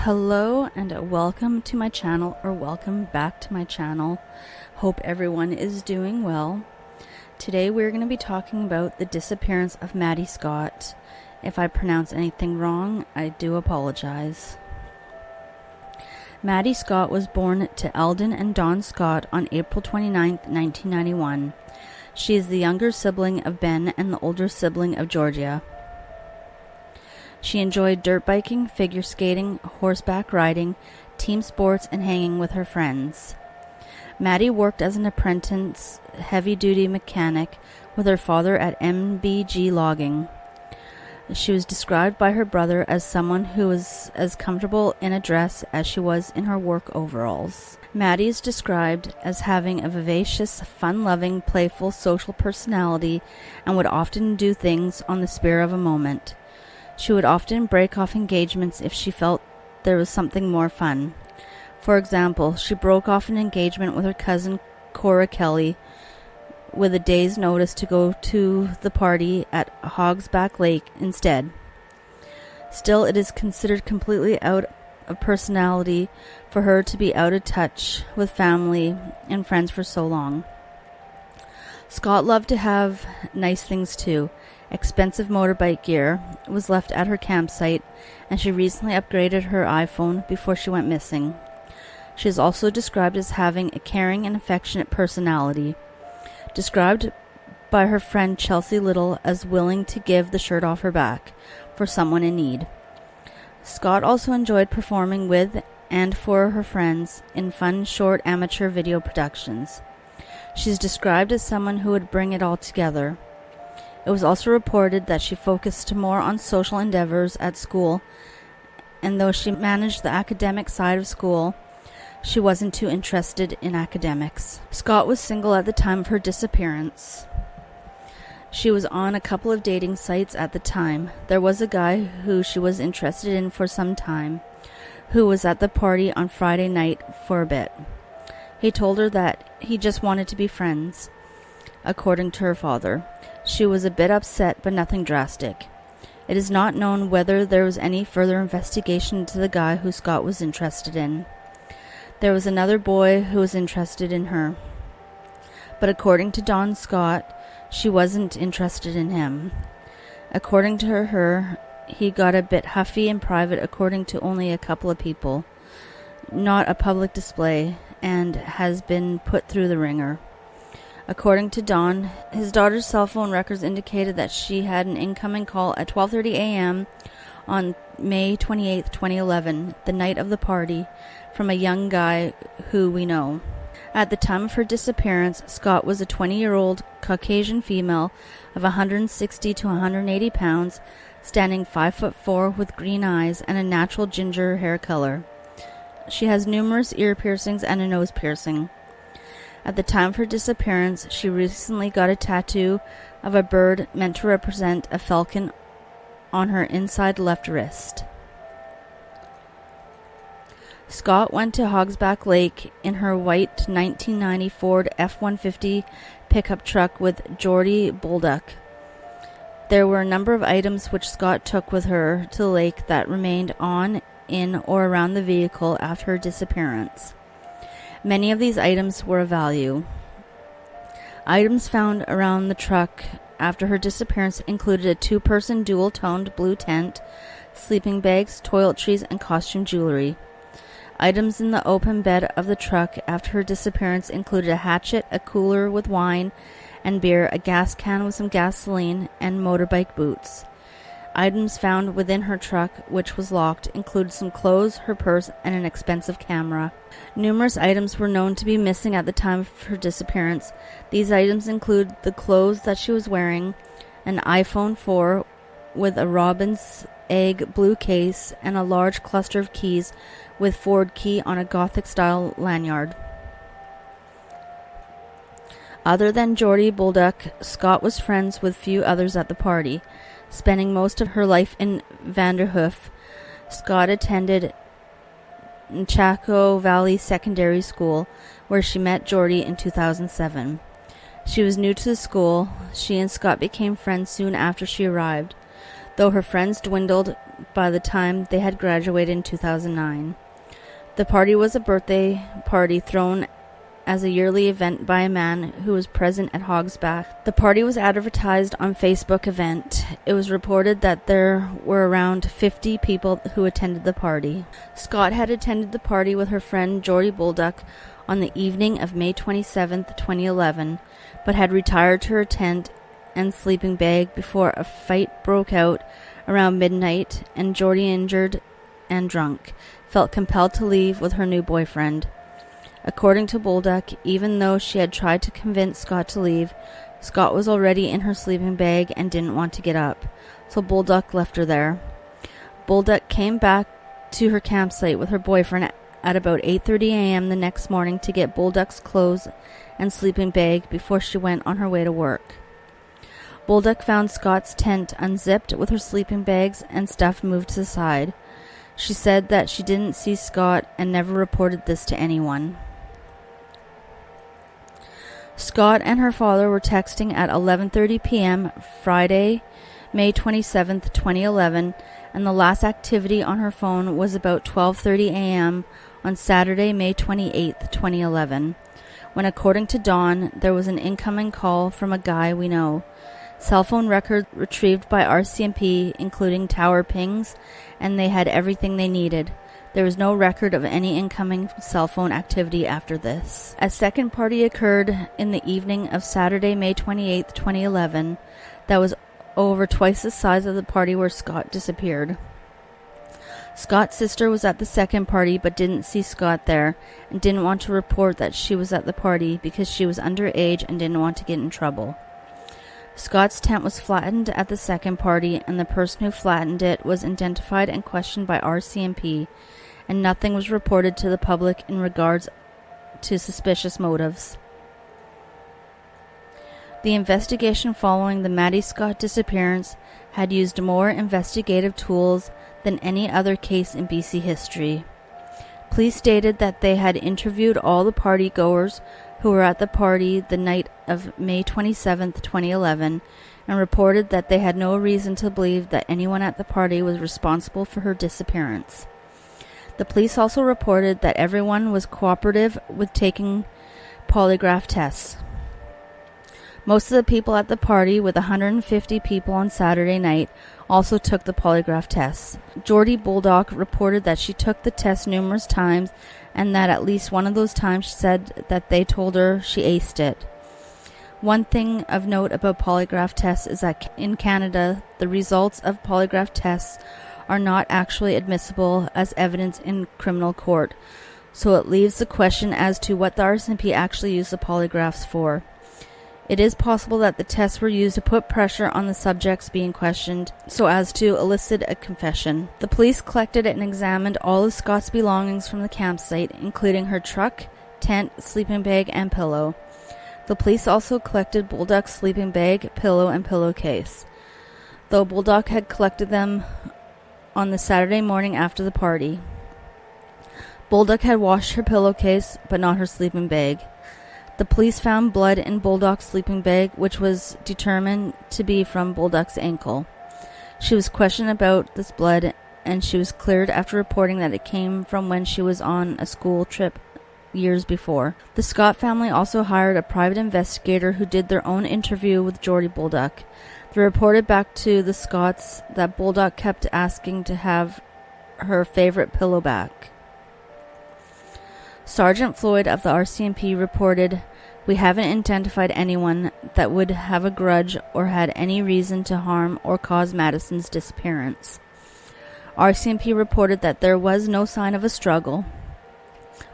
Hello and welcome to my channel, or welcome back to my channel. Hope everyone is doing well. Today we're going to be talking about the disappearance of Maddy Scott. If I pronounce anything wrong, I do apologize. Maddy Scott was born to Eldon and Dawn Scott on April 29, 1991. She is the younger sibling of Ben and the older sibling of Georgia. She enjoyed dirt biking, figure skating, horseback riding, team sports, and hanging with her friends. Maddy worked as an apprentice heavy-duty mechanic with her father at MBG Logging. She was described by her brother as someone who was as comfortable in a dress as she was in her work overalls. Maddy is described as having a vivacious, fun-loving, playful, social personality and would often do things on the spur of a moment. She would often break off engagements if she felt there was something more fun. For example, she broke off an engagement with her cousin Cora Kelly with a day's notice to go to the party at Hogsback Lake instead. Still, it is considered completely out of personality for her to be out of touch with family and friends for so long. Scott loved to have nice things too. Expensive motorbike gear was left at her campsite, and she recently upgraded her iPhone before she went missing. She is also described as having a caring and affectionate personality, described by her friend Chelsea Little as willing to give the shirt off her back for someone in need. Scott also enjoyed performing with and for her friends in fun, short amateur video productions. She is described as someone who would bring it all together. It was also reported that she focused more on social endeavors at school, and though she managed the academic side of school, she wasn't too interested in academics. Scott was single at the time of her disappearance. She was on a couple of dating sites at the time. There was a guy who she was interested in for some time, who was at the party on Friday night for a bit. He told her that he just wanted to be friends, according to her father. She was a bit upset, but nothing drastic. It is not known whether there was any further investigation into the guy who Scott was interested in. There was another boy who was interested in her, but according to Dawn Scott, she wasn't interested in him. According to her, he got a bit huffy in private according to only a couple of people, not a public display, and has been put through the ringer. According to Dawn, his daughter's cell phone records indicated that she had an incoming call at 12:30 a.m. on May 28, 2011, the night of the party, from a young guy who we know. At the time of her disappearance, Scott was a 20-year-old Caucasian female of 160 to 180 pounds, standing 5'4" with green eyes and a natural ginger hair color. She has numerous ear piercings and a nose piercing. At the time of her disappearance, she recently got a tattoo of a bird meant to represent a falcon on her inside left wrist. Scott went to Hogsback Lake in her white 1990 Ford F-150 pickup truck with Geordie Bulldog. There were a number of items which Scott took with her to the lake that remained on, in, or around the vehicle after her disappearance. Many of these items were of value. Items found around the truck after her disappearance included a 2-person dual-toned blue tent, sleeping bags, toiletries, and costume jewelry. Items in the open bed of the truck after her disappearance included a hatchet, a cooler with wine and beer, a gas can with some gasoline, and motorbike boots. Items found within her truck, which was locked, included some clothes, her purse, and an expensive camera. Numerous items were known to be missing at the time of her disappearance. These items include the clothes that she was wearing, an iPhone 4 with a robin's egg blue case, and a large cluster of keys with Ford key on a Gothic-style lanyard. Other than Geordie Bulldog, Scott was friends with few others at the party. Spending most of her life in Vanderhoof, Scott attended Chaco Valley Secondary School, where she met Geordie in 2007. She was new to the school. She and Scott became friends soon after she arrived. though her friends dwindled by the time they had graduated in 2009. The party was a birthday party thrown as a yearly event by a man who was present at Hogsback. The party was advertised on Facebook event. It was reported that there were around 50 people who attended the party. Scott had attended the party with her friend Geordie Bulldog on the evening of May 27, 2011, but had retired to her tent and sleeping bag before a fight broke out around midnight, and Geordie, injured and drunk, felt compelled to leave with her new boyfriend. According to Bulldog, even though she had tried to convince Scott to leave, Scott was already in her sleeping bag and didn't want to get up, so Bulldog left her there. Bulldog came back to her campsite with her boyfriend at about 8:30 a.m. the next morning to get Bulldog's clothes and sleeping bag before she went on her way to work. Bulldog found Scott's tent unzipped with her sleeping bags and stuff moved to the side. She said that she didn't see Scott and never reported this to anyone. Scott and her father were texting at 11:30 p.m. Friday, May 27, 2011, and the last activity on her phone was about 12:30 a.m. on Saturday, May 28, 2011, when, according to Dawn, there was an incoming call from a guy we know. Cell phone records retrieved by RCMP, including tower pings, and they had everything they needed. There was no record of any incoming cell phone activity after this. A second party occurred in the evening of Saturday, May 28, 2011, that was over twice the size of the party where Scott disappeared. Scott's sister was at the second party but didn't see Scott there and didn't want to report that she was at the party because she was underage and didn't want to get in trouble. Scott's tent was flattened at the second party, and the person who flattened it was identified and questioned by RCMP, and nothing was reported to the public in regards to suspicious motives. The investigation following the Maddy Scott disappearance had used more investigative tools than any other case in BC history. Police stated that they had interviewed all the party goers who were at the party the night of May 27, 2011, and reported that they had no reason to believe that anyone at the party was responsible for her disappearance. The police also reported that everyone was cooperative with taking polygraph tests. Most of the people at the party, with 150 people on Saturday night, also took the polygraph tests. Geordie Bulldog reported that she took the test numerous times and that at least one of those times she said that they told her she aced it. One thing of note about polygraph tests is that in Canada, the results of polygraph tests are not actually admissible as evidence in criminal court, so it leaves the question as to what the RCMP actually used the polygraphs for. It is possible that the tests were used to put pressure on the subjects being questioned so as to elicit a confession. The police collected and examined all of Scott's belongings from the campsite, including her truck, tent, sleeping bag, and pillow. The police also collected Bulldog's sleeping bag, pillow, and pillowcase, though Bulldog had collected them on the Saturday morning after the party. Bulldog had washed her pillowcase, but not her sleeping bag. The police found blood in Bulldog's sleeping bag, which was determined to be from Bulldog's ankle. She was questioned about this blood, and she was cleared after reporting that it came from when she was on a school trip years before. The Scott family also hired a private investigator who did their own interview with Geordie Bulldog. They reported back to the Scotts that Bulldog kept asking to have her favorite pillow back. Sergeant Floyd of the RCMP reported, "We haven't identified anyone that would have a grudge or had any reason to harm or cause Madison's disappearance." RCMP reported that there was no sign of a struggle.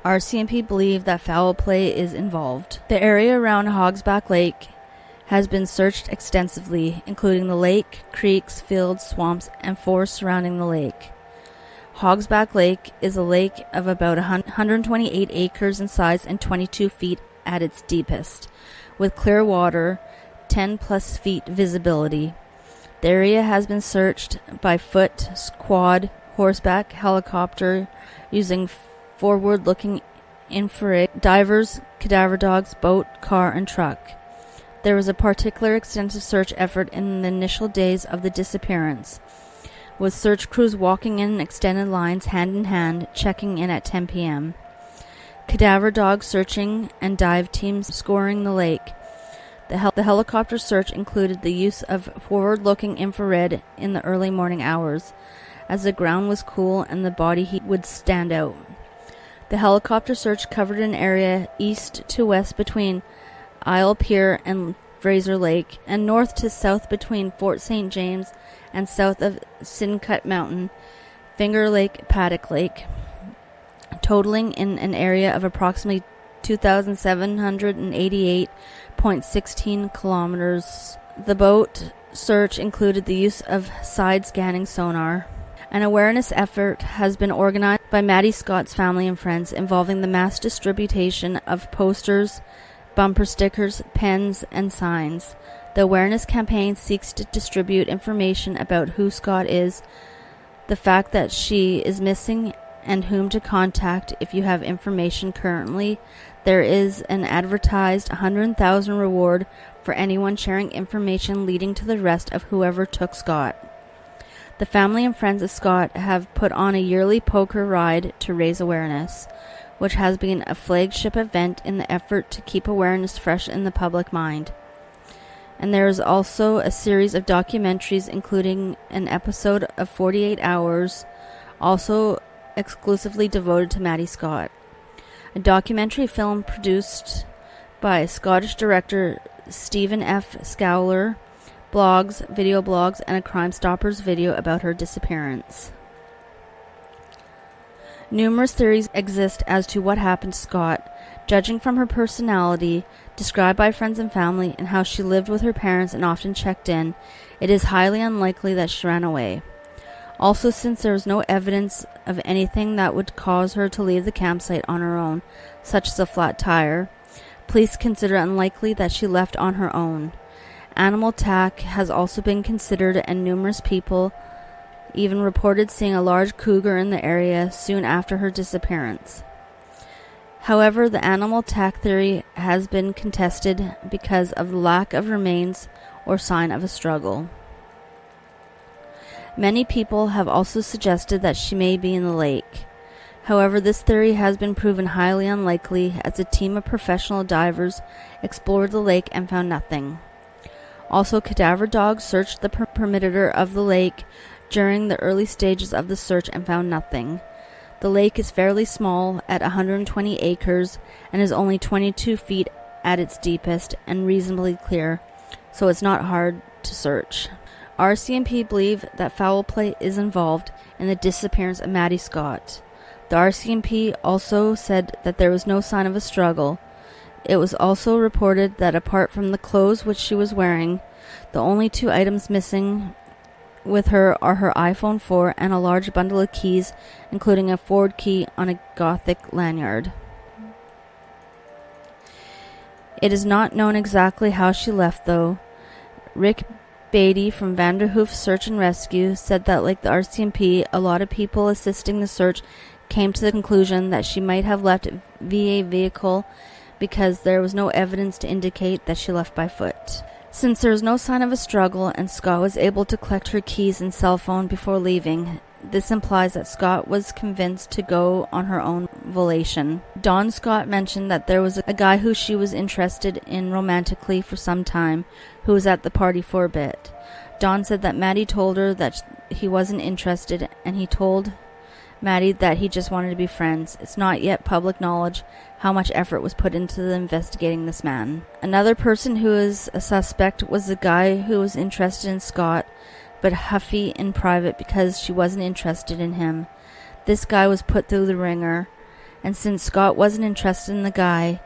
RCMP believe that foul play is involved. The area around Hogsback Lake has been searched extensively, including the lake, creeks, fields, swamps, and forests surrounding the lake. Hogsback Lake is a lake of about 128 acres in size and 22 feet at its deepest, with clear water, 10 plus feet visibility. The area has been searched by foot, quad, horseback, helicopter, using forward-looking infrared, divers, cadaver dogs, boat, car, and truck. There was a particular extensive search effort in the initial days of the disappearance, with search crews walking in extended lines hand in hand, checking in at 10 p.m. Cadaver dogs searching and dive teams scouring the lake. The helicopter search included the use of forward-looking infrared in the early morning hours, as the ground was cool and the body heat would stand out. The helicopter search covered an area east to west between Isle Pier and Fraser Lake, and north to south between Fort St. James and south of Sincut Mountain, Finger Lake, Paddock Lake, totaling in an area of approximately 2,788.16 kilometers. The boat search included the use of side-scanning sonar. An awareness effort has been organized by Maddy Scott's family and friends, involving the mass distribution of posters, bumper stickers, pens, and signs. The awareness campaign seeks to distribute information about who Scott is, the fact that she is missing, and whom to contact if you have information. Currently, there is an advertised $100,000 reward for anyone sharing information leading to the arrest of whoever took Scott. The family and friends of Scott have put on a yearly poker ride to raise awareness, which has been a flagship event in the effort to keep awareness fresh in the public mind. And there is also a series of documentaries, including an episode of 48 Hours, also exclusively devoted to Maddy Scott. A documentary film produced by Scottish director Stephen F. Scowler, blogs, video blogs, and a Crime Stoppers video about her disappearance. Numerous theories exist as to what happened to Scott, judging from her personality, described by friends and family, and how she lived with her parents and often checked in. It is highly unlikely that she ran away. Also, since there is no evidence of anything that would cause her to leave the campsite on her own, such as a flat tire, police consider it unlikely that she left on her own. Animal attack has also been considered, and numerous people even reported seeing a large cougar in the area soon after her disappearance. However, the animal attack theory has been contested because of the lack of remains or sign of a struggle. Many people have also suggested that she may be in the lake. However, this theory has been proven highly unlikely, as a team of professional divers explored the lake and found nothing. Also, cadaver dogs searched the perimeter of the lake during the early stages of the search and found nothing. The lake is fairly small at 120 acres and is only 22 feet at its deepest and reasonably clear, so it's not hard to search. RCMP believe that foul play is involved in the disappearance of Maddy Scott. The RCMP also said that there was no sign of a struggle. It was also reported that apart from the clothes which she was wearing, the only two items missing with her are her iPhone 4 and a large bundle of keys, including a Ford key on a Gothic lanyard. It is not known exactly how she left, though. Rick Beatty from Vanderhoof Search and Rescue said that, like the RCMP, a lot of people assisting the search came to the conclusion that she might have left via vehicle because there was no evidence to indicate that she left by foot. Since there was no sign of a struggle and Scott was able to collect her keys and cell phone before leaving, this implies that Scott was convinced to go on her own volition. Dawn Scott mentioned that there was a guy who she was interested in romantically for some time, who was at the party for a bit. Dawn said that Maddy told her that he wasn't interested, and he told Maddy that he just wanted to be friends. It's not yet public knowledge how much effort was put into investigating this man. Another person who is a suspect was the guy who was interested in Scott, but huffy in private because she wasn't interested in him. This guy was put through the ringer, and since Scott wasn't interested in the guy,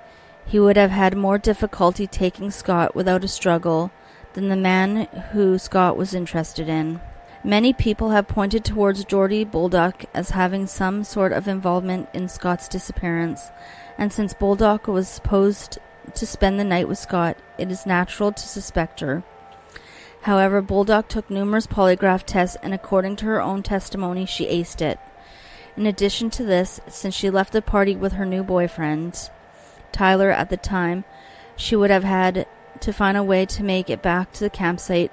he would have had more difficulty taking Scott without a struggle than the man who Scott was interested in. Many people have pointed towards Geordie Bulldog as having some sort of involvement in Scott's disappearance, and since Bulldog was supposed to spend the night with Scott, it is natural to suspect her. However, Bulldog took numerous polygraph tests, and according to her own testimony, she aced it. In addition to this, since she left the party with her new boyfriend, Tyler, at the time, she would have had to find a way to make it back to the campsite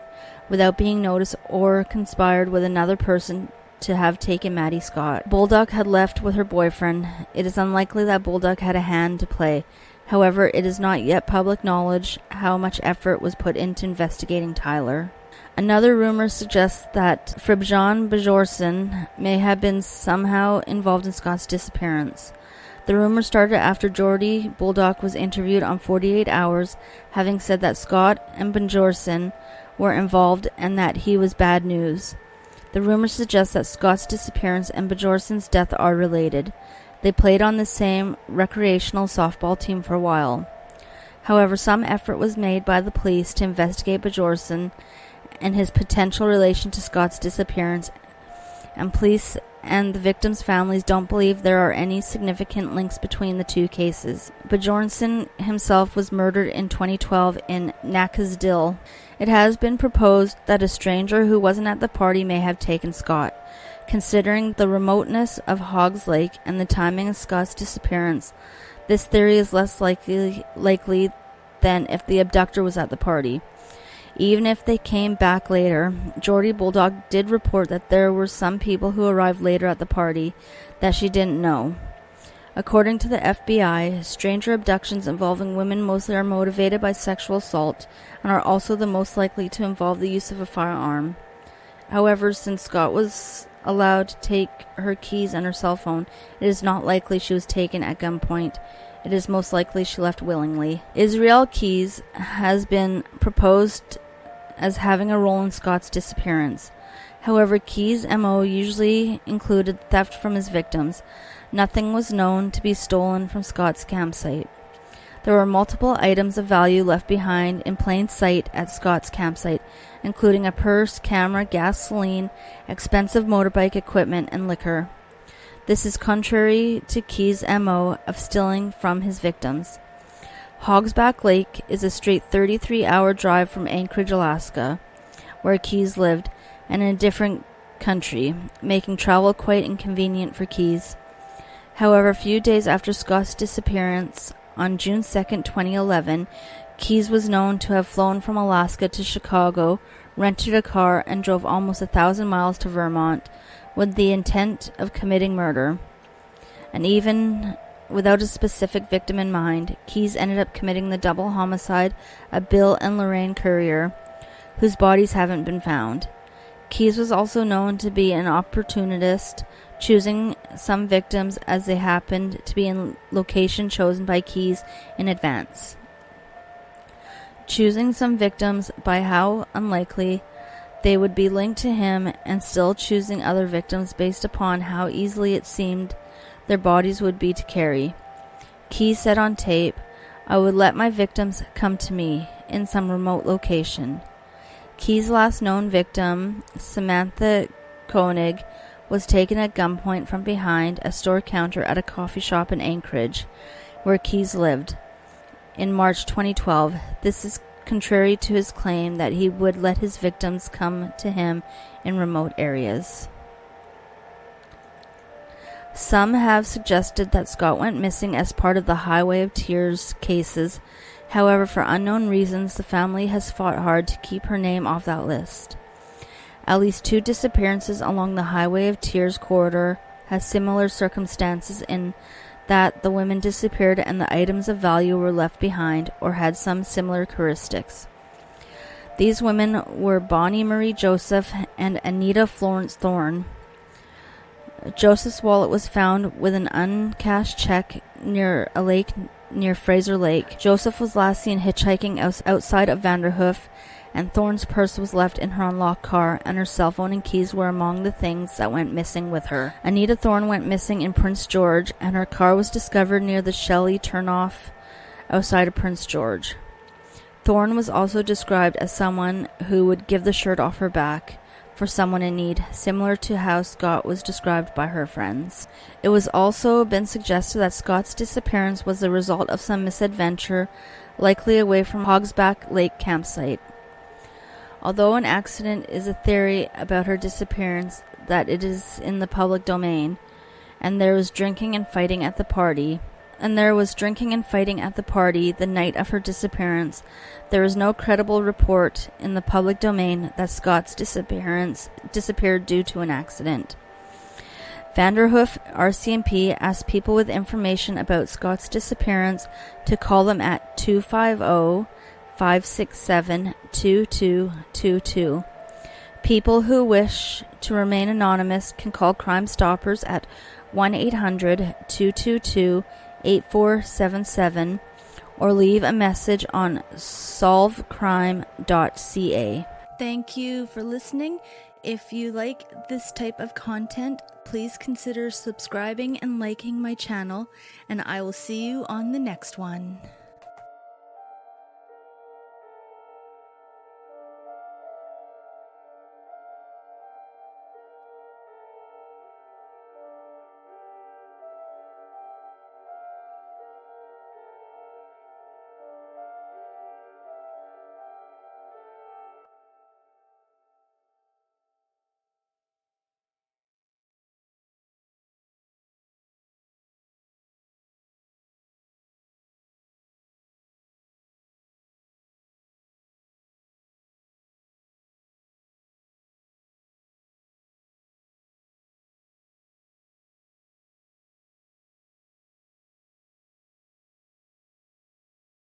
without being noticed or conspired with another person to have taken Maddy Scott. Bulldog had left with her boyfriend. It is unlikely that Bulldog had a hand to play. However, it is not yet public knowledge how much effort was put into investigating Tyler. Another rumor suggests that Fribjan Bjornsson may have been somehow involved in Scott's disappearance. The rumor started after Jordy Bulldog was interviewed on 48 Hours, having said that Scott and Bjornsson were involved and that he was bad news. The rumor suggests that Scott's disappearance and Bjornsson's death are related. They played on the same recreational softball team for a while. However, some effort was made by the police to investigate Bjornsson and his potential relation to Scott's disappearance, and police and the victims' families don't believe there are any significant links between the two cases. Bjornsson himself was murdered in 2012 in Nackansdale. It has been proposed that a stranger who wasn't at the party may have taken Scott. Considering the remoteness of Hogsback Lake and the timing of Scott's disappearance, this theory is less likely than if the abductor was at the party. Even if they came back later, Jordy Bulldog did report that there were some people who arrived later at the party that she didn't know. According to the FBI, stranger abductions involving women mostly are motivated by sexual assault and are also the most likely to involve the use of a firearm. However, since Scott was allowed to take her keys and her cell phone, it is not likely she was taken at gunpoint. It is most likely she left willingly. Israel Keyes has been proposed as having a role in Scott's disappearance. However, Keyes' MO usually included theft from his victims. Nothing was known to be stolen from Scott's campsite. There were multiple items of value left behind in plain sight at Scott's campsite, including a purse, camera, gasoline, expensive motorbike equipment, and liquor. This is contrary to Keyes' MO of stealing from his victims. Hogsback Lake is a straight 33-hour drive from Anchorage, Alaska, where Keyes lived, and in a different country, making travel quite inconvenient for Keyes. However, a few days after Scott's disappearance, on June 2, 2011, Keyes was known to have flown from Alaska to Chicago, rented a car, and drove almost 1,000 miles to Vermont with the intent of committing murder. And even without a specific victim in mind, Keyes ended up committing the double homicide of Bill and Lorraine Currier, whose bodies haven't been found. Keyes was also known to be an opportunist, choosing some victims as they happened to be in location chosen by Keyes in advance. Choosing some victims by how unlikely they would be linked to him, and still choosing other victims based upon how easily it seemed their bodies would be to carry. Keyes said on tape, "I would let my victims come to me in some remote location." Keyes' last known victim, Samantha Koenig, was taken at gunpoint from behind a store counter at a coffee shop in Anchorage, where Keyes lived, in March 2012. This is contrary to his claim that he would let his victims come to him in remote areas. Some have suggested that Scott went missing as part of the Highway of Tears cases. However, for unknown reasons, the family has fought hard to keep her name off that list. At least 2 disappearances along the Highway of Tears corridor have similar circumstances in that the women disappeared and the items of value were left behind or had some similar characteristics. These women were Bonnie Marie Joseph and Anita Florence Thorne. Joseph's wallet was found with an uncashed check near a lake near Fraser Lake. Joseph was last seen hitchhiking outside of Vanderhoof, and Thorne's purse was left in her unlocked car, and her cell phone and keys were among the things that went missing with her. Anita Thorne went missing in Prince George, and her car was discovered near the Shelley turnoff outside of Prince George. Thorne was also described as someone who would give the shirt off her back for someone in need, similar to how Scott was described by her friends. It was also been suggested that Scott's disappearance was the result of some misadventure, likely away from Hogsback Lake campsite. Although an accident is a theory about her disappearance that it is in the public domain, and there was drinking and fighting at the party, and there was drinking and fighting at the party the night of her disappearance, there is no credible report in the public domain that Scott's disappeared due to an accident. Vanderhoof RCMP asked people with information about Scott's disappearance to call them at 250-567-2222. People who wish to remain anonymous can call Crime Stoppers at 1-800-222-8477 or leave a message on solvecrime.ca. Thank you for listening. If you like this type of content, please consider subscribing and liking my channel, and I will see you on the next one.